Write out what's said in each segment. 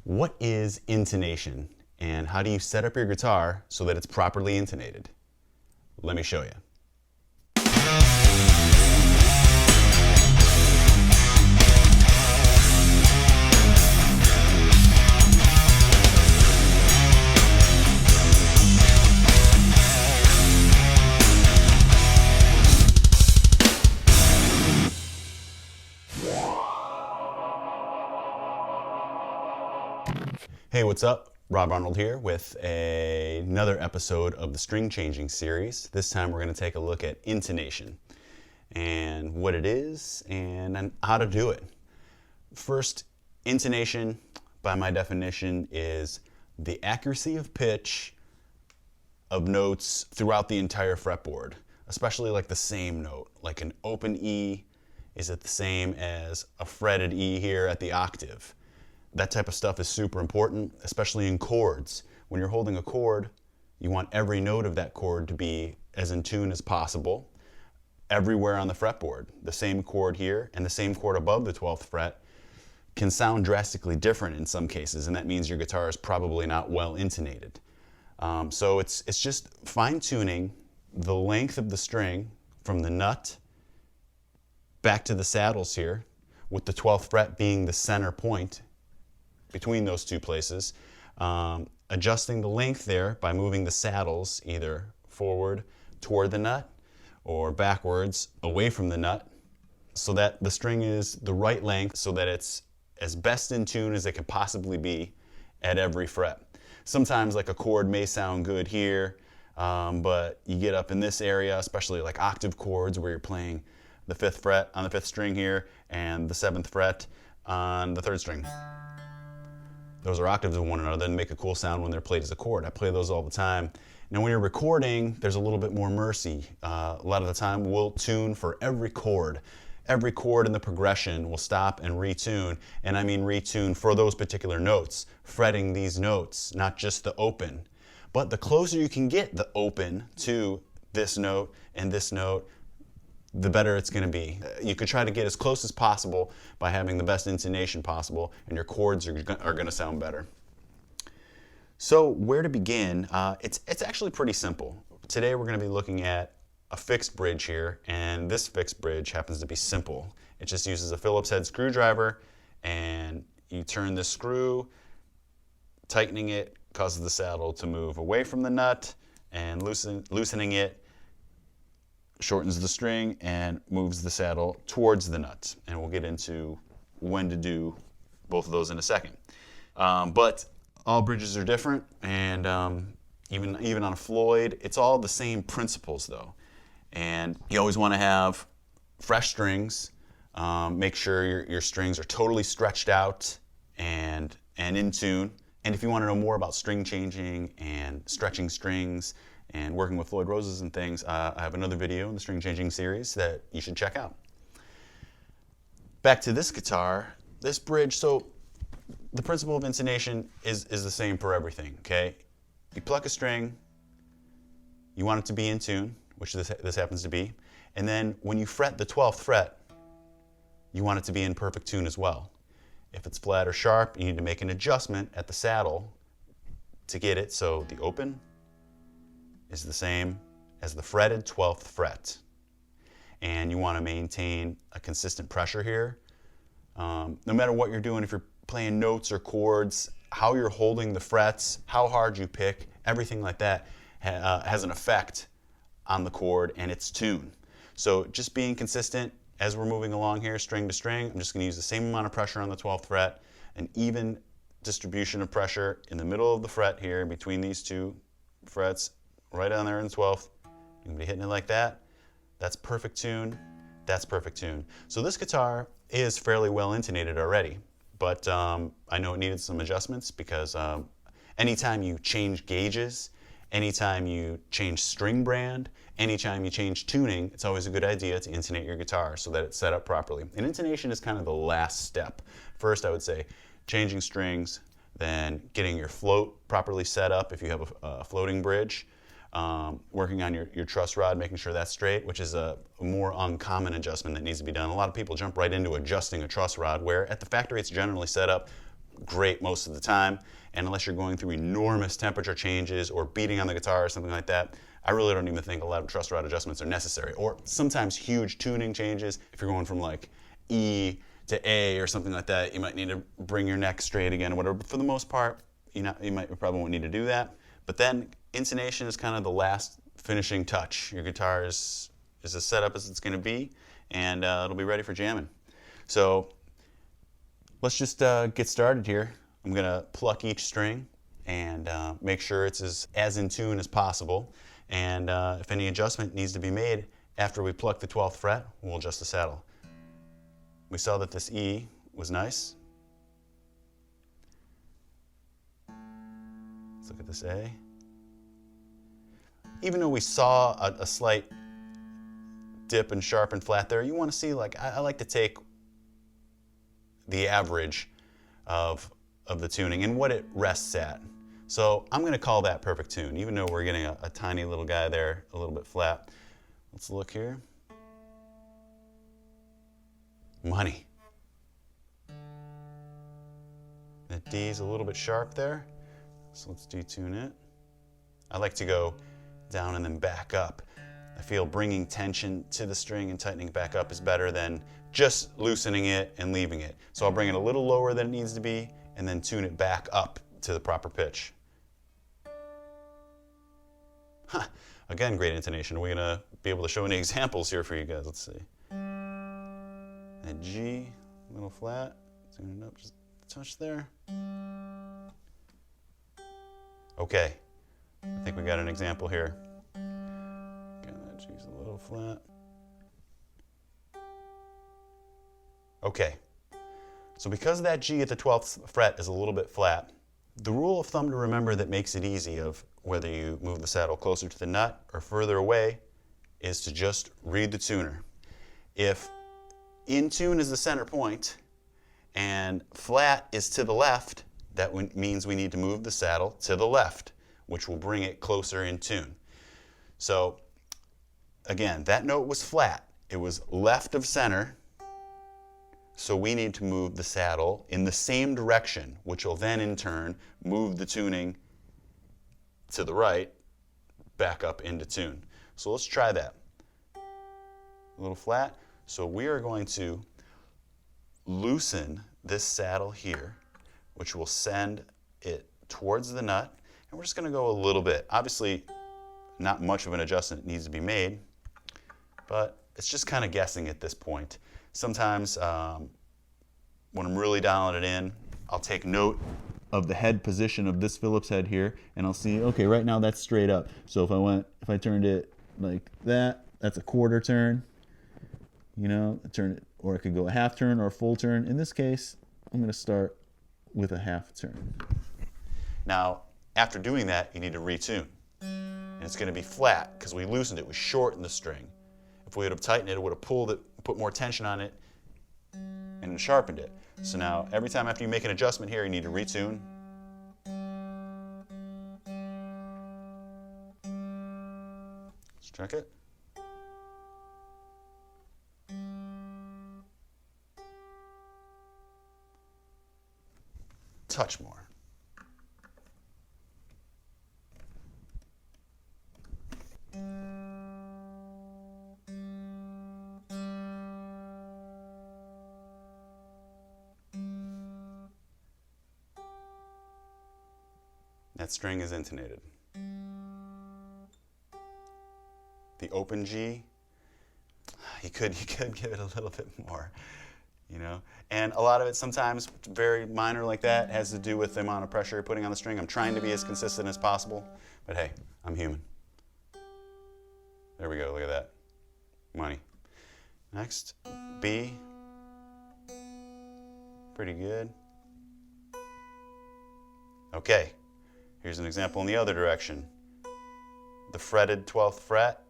What is intonation, and how do you set up your guitar so that it's properly intonated? Let me show you. Hey, what's up? Arnold here with another episode of the string changing series. This time we're going to take a look at intonation and what it is and how to do it. First, intonation, by my definition, is the accuracy of pitch of notes throughout the entire fretboard, especially like the same note. Like an open E, is it the same as a fretted E here at the octave? That type of stuff is super important, especially in chords. When you're holding a chord, you want every note of that chord to be as in tune as possible everywhere on the fretboard. The same chord here and the same chord above the 12th fret can sound drastically different in some cases, and that means your guitar is probably not well intonated. So it's just fine-tuning the length of the string from the nut back to the saddles here, with the 12th fret being the center point between those two places, adjusting the length there by moving the saddles either forward toward the nut or backwards away from the nut so that the string is the right length so that it's as best in tune as it can possibly be at every fret. Sometimes like a chord may sound good here, but you get up in this area, especially like octave chords where you're playing the 5th fret on the 5th string here and the 7th fret on the 3rd string. Those are octaves of one another and make a cool sound when they're played as a chord. I play those all the time. Now when you're recording, there's a little bit more mercy. A lot of the time we'll tune for every chord. Every chord in the progression will stop and retune, and I mean retune for those particular notes, fretting these notes, not just the open. But the closer you can get the open to this note and this note, the better it's going to be. You could try to get as close as possible by having the best intonation possible, and your chords are going to sound better. So where to begin? It's actually pretty simple. Today we're going to be looking at a fixed bridge here, and this fixed bridge happens to be simple. It just uses a Phillips head screwdriver, and you turn this screw, tightening it causes the saddle to move away from the nut, and loosening it shortens the string and moves the saddle towards the nut. And we'll get into when to do both of those in a second. But all bridges are different, and even on a Floyd, it's all the same principles though. And you always want to have fresh strings. Make sure your strings are totally stretched out and in tune. And if you want to know more about string changing and stretching strings and working with Floyd Roses and things, I have another video in the string changing series that you should check out. Back to this guitar, this bridge, so the principle of intonation is the same for everything, okay? You pluck a string, you want it to be in tune, which this happens to be, and then when you fret the 12th fret, you want it to be in perfect tune as well. If it's flat or sharp, you need to make an adjustment at the saddle to get it so the open is the same as the fretted 12th fret. And you want to maintain a consistent pressure here. No matter what you're doing, if you're playing notes or chords, how you're holding the frets, how hard you pick, everything like that has an effect on the chord and its tune. So just being consistent as we're moving along here, string to string, I'm just going to use the same amount of pressure on the 12th fret, an even distribution of pressure in the middle of the fret here between these two frets, right on there in the 12th. You can be hitting it like that. That's perfect tune. That's perfect tune. So this guitar is fairly well intonated already, but I know it needed some adjustments because anytime you change gauges, anytime you change string brand, anytime you change tuning, it's always a good idea to intonate your guitar so that it's set up properly. And intonation is kind of the last step. First, I would say changing strings, then getting your float properly set up if you have a floating bridge, working on your truss rod, making sure that's straight, which is a more uncommon adjustment that needs to be done. A lot of people jump right into adjusting a truss rod where at the factory it's generally set up great most of the time. And unless you're going through enormous temperature changes or beating on the guitar or something like that, I really don't even think a lot of truss rod adjustments are necessary. Or sometimes huge tuning changes. If you're going from like E to A or something like that, you might need to bring your neck straight again or whatever. But for the most part, you probably won't need to do that. But then intonation is kind of the last finishing touch. Your guitar is as set up as it's going to be, and it'll be ready for jamming. So let's just get started here. I'm going to pluck each string and make sure it's as in tune as possible. And if any adjustment needs to be made after we pluck the 12th fret, we'll adjust the saddle. We saw that this E was nice. Let's look at this A. Even though we saw a slight dip and sharp and flat there, you want to see, like, I like to take the average of the tuning and what it rests at. So I'm going to call that perfect tune, even though we're getting a tiny little guy there, a little bit flat. Let's look here. Money. That D is a little bit sharp there, so let's detune it. I like to go down and then back up. I feel bringing tension to the string and tightening it back up is better than just loosening it and leaving it. So I'll bring it a little lower than it needs to be and then tune it back up to the proper pitch. Huh. Again, great intonation. Are we gonna be able to show any examples here for you guys? Let's see. That G, a little flat, tune it up just a touch there. Okay, I think we got an example here. Again, that G's a little flat. Okay, so because that G at the 12th fret is a little bit flat, the rule of thumb to remember that makes it easy of whether you move the saddle closer to the nut or further away is to just read the tuner. If in tune is the center point and flat is to the left, that means we need to move the saddle to the left, which will bring it closer in tune. So again, that note was flat. It was left of center. So we need to move the saddle in the same direction, which will then in turn move the tuning to the right, back up into tune. So let's try that. A little flat. So we are going to loosen this saddle here, which will send it towards the nut. And we're just going to go a little bit. Obviously, not much of an adjustment needs to be made, but it's just kind of guessing at this point. Sometimes when I'm really dialing it in, I'll take note of the head position of this Phillips head here, and I'll see, okay, right now that's straight up. So if I turned it like that, that's a quarter turn. You know, turn it, or it could go a half turn or a full turn. In this case, I'm going to start with a half turn. Now, after doing that, you need to retune. And it's going to be flat because we loosened it, we shortened the string. If we would have tightened it, it would have pulled it, put more tension on it, and sharpened it. So now, every time after you make an adjustment here, you need to retune. Let's check it. Touch more. That string is intonated. The open G, you could give it a little bit more, you know? And a lot of it sometimes very minor like that has to do with the amount of pressure you're putting on the string. I'm trying to be as consistent as possible, but hey, I'm human. There we go, look at that. Money. Next, B. Pretty good. Okay, here's an example in the other direction. The fretted 12th fret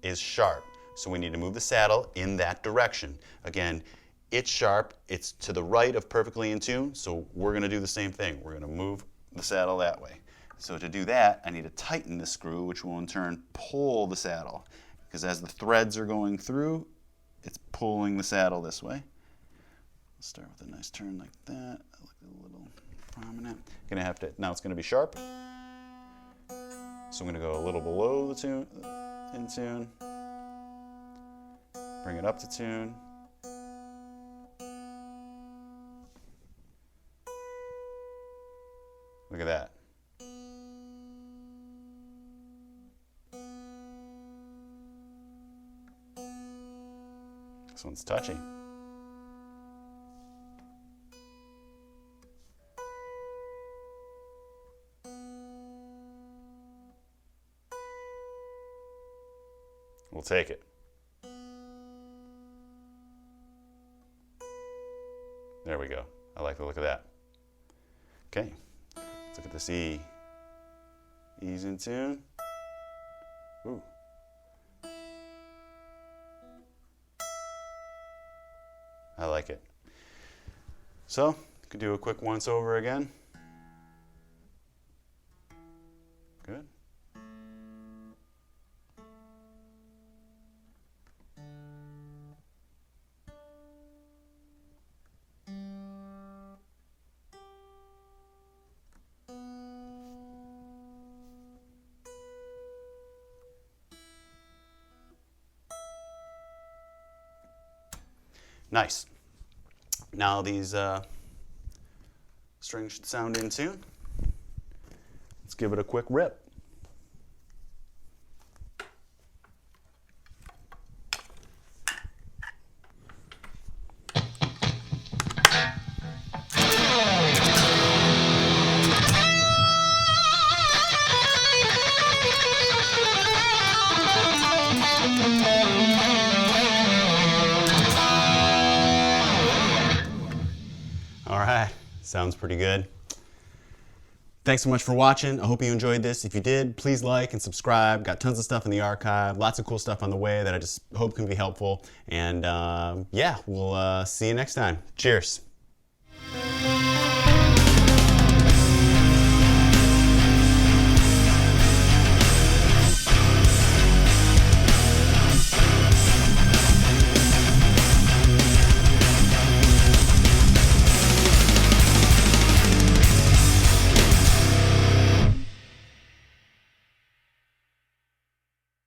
is sharp, so we need to move the saddle in that direction. Again, it's sharp, it's to the right of perfectly in tune, so we're going to do the same thing. We're going to move the saddle that way. So to do that, I need to tighten the screw, which will in turn pull the saddle, because as the threads are going through, it's pulling the saddle this way. Let's start with a nice turn like that. I like a little prominent. Gonna have to, now it's gonna be sharp. So I'm gonna go a little below the tune, in tune. Bring it up to tune. Look at that. This one's touchy. We'll take it. There we go. I like the look of that. Okay, let's look at this E. E's in tune. Ooh. I like it. So, could do a quick once over again. Good. Nice. Now these strings should sound in tune. Let's give it a quick rip. All right, sounds pretty good. Thanks so much for watching. I hope you enjoyed this. If you did, please like and subscribe. Got tons of stuff in the archive, lots of cool stuff on the way that I just hope can be helpful. And yeah, we'll see you next time. Cheers.